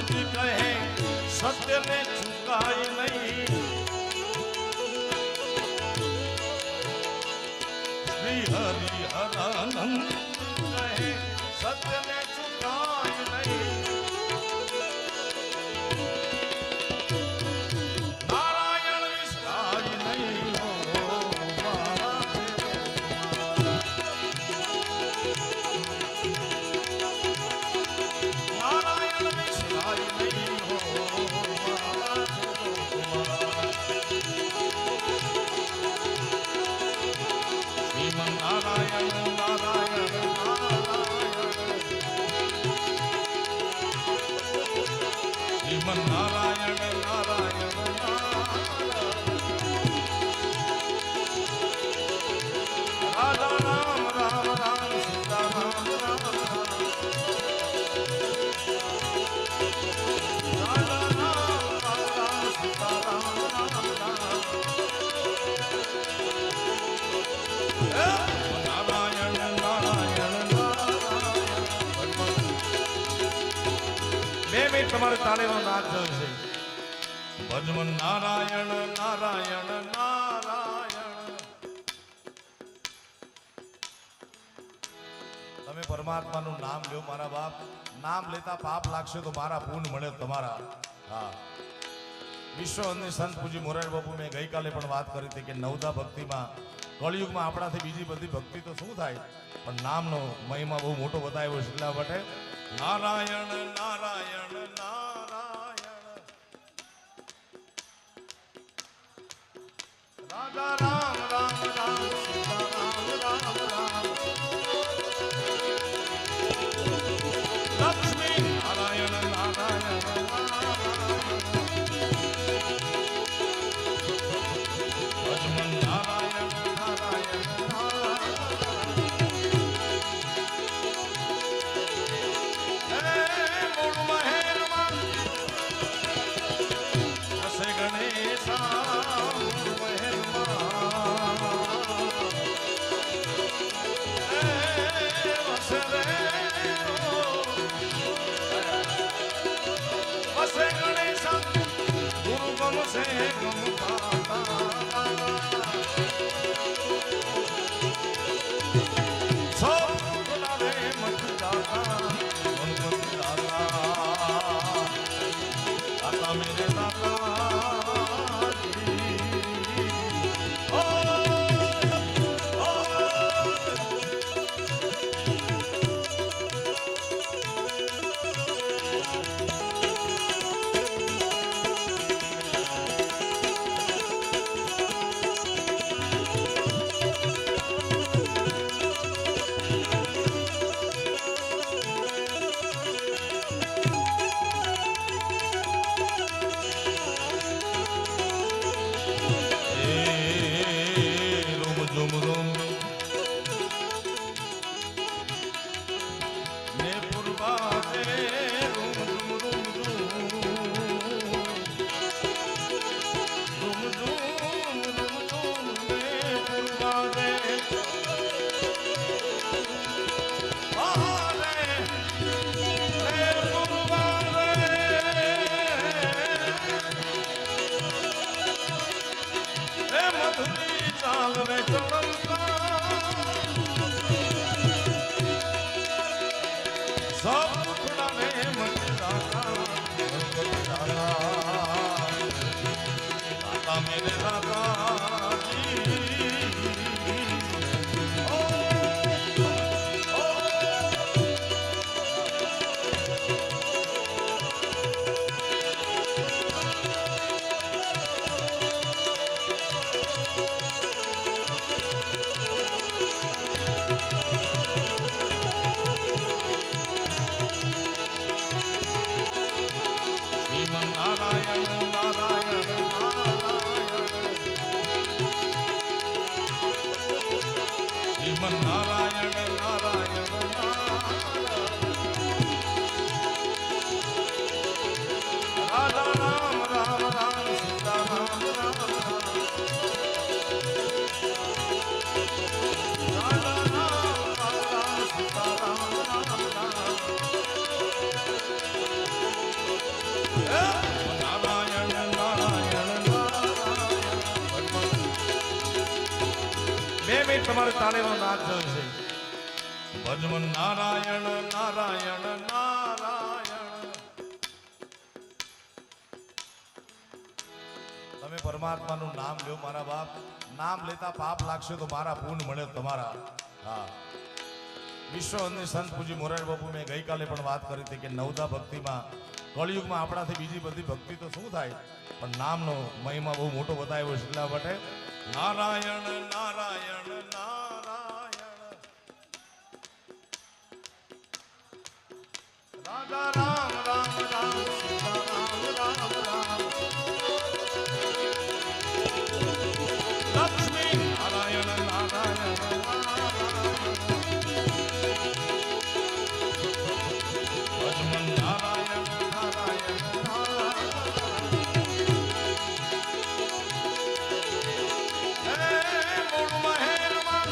નારદજી કહે સત્યને ચૂકાય નહીં. શ્રી હરિહરાનંદ કહે સત્યને ચૂકાય નહીં. નારાયણ વિસરાય નહીં. નારાયણ વિસરાય નહીં. શ્રીમન નારાયણ નારાયણ શ્રીમન નારાયણ નારાયણ રાધા રામ રામ રામ સીતા રામ રામ રાધા રામ રામ રામ સીતા રામ રામ નારાયણ નારાયણ નારાયણ. બે મિનિટ તમારે તાળીનો નાદ થયો છે. ભજમન નારાયણ નારાયણ નારાયણ. તમે પરમાત્માનું નામ લ્યો મારા બાપ. નામ લેતા પાપ લાગશે તો મારા પૂન મળે તમારા. હા, વિશ્વ અંદરની સંત પૂજી મોરારી બાપુ મેં ગઈકાલે પણ વાત કરી હતી કે નવધા ભક્તિમાં કળિયુગમાં આપણાથી બીજી બધી ભક્તિ તો શું થાય, પણ નામનો મહિમા બહુ મોટો બતાવ્યો છે. એટલા માટે નારાયણ નારાયણ નારાયણ રાધા રામ રામ રામ સીતા રામ રામ રામ લક્ષ્મી નારાયણ નારાયણ ભજમન નારાયણ નારાયણ મૂળ મહેરમાં વસે ગણેશા. મૂળ મહેરમાં વસે રે વસે ગણેશા. ગુરુ ગમશે ગમતા मेरे નારાયણ નારાયણ નારાયણ. બે મિનિટ તમારે તાળીનો નાદ જોયો છે. ભજમન નારાયણ નારાયણ નારાયણ. તમે પરમાત્માનું નામ લ્યો મારા બાપ. નામ લેતા પાપ લાગશે તો મારા પૂન મળે તમારા. હા, વિશ્વ સંત પૂજી મોરારી બાપુ મેં ગઈકાલે પણ વાત કરી હતી કે નવદા ભક્તિમાં કળિયુગમાં આપણાથી બીજી બધી ભક્તિ તો શું થાય, પણ નામનો મહિમા બહુ મોટો બતાવ્યો છે. એટલા માટે નારાયણ નારાયણ નારાયણ. રાજા રામ રામ રામ સીતા રામ રામ રામ. લક્ષ્મી નારાયણ નારાયણ નારાયણ. ભજમન નારાયણ નારાયણ નારાયણ. હે મૂળ મહેરમાં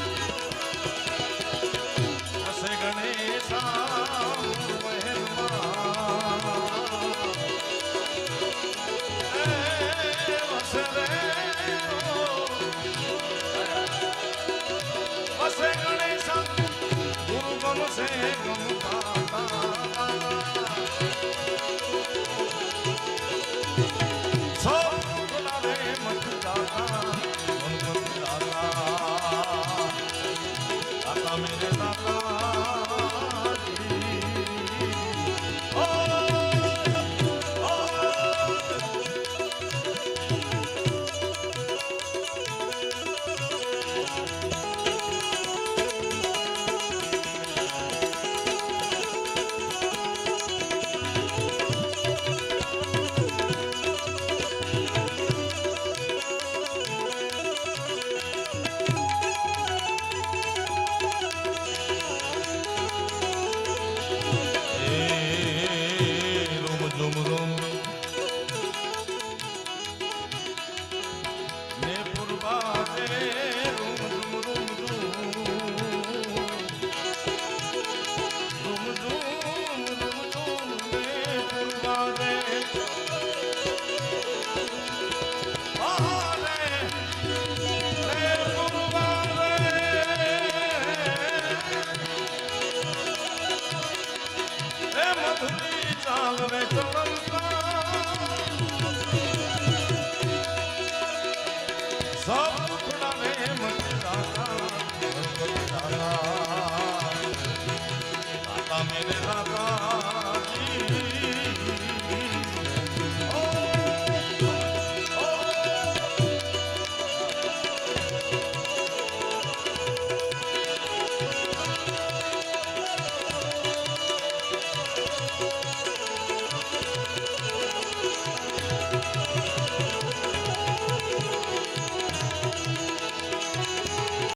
હસે ગણેશા. મૂળ મહેરમાં હે વસે રે વસે ગણેશા. ગુરુ ગમશે ગમતા. ચાલ રે ચરણ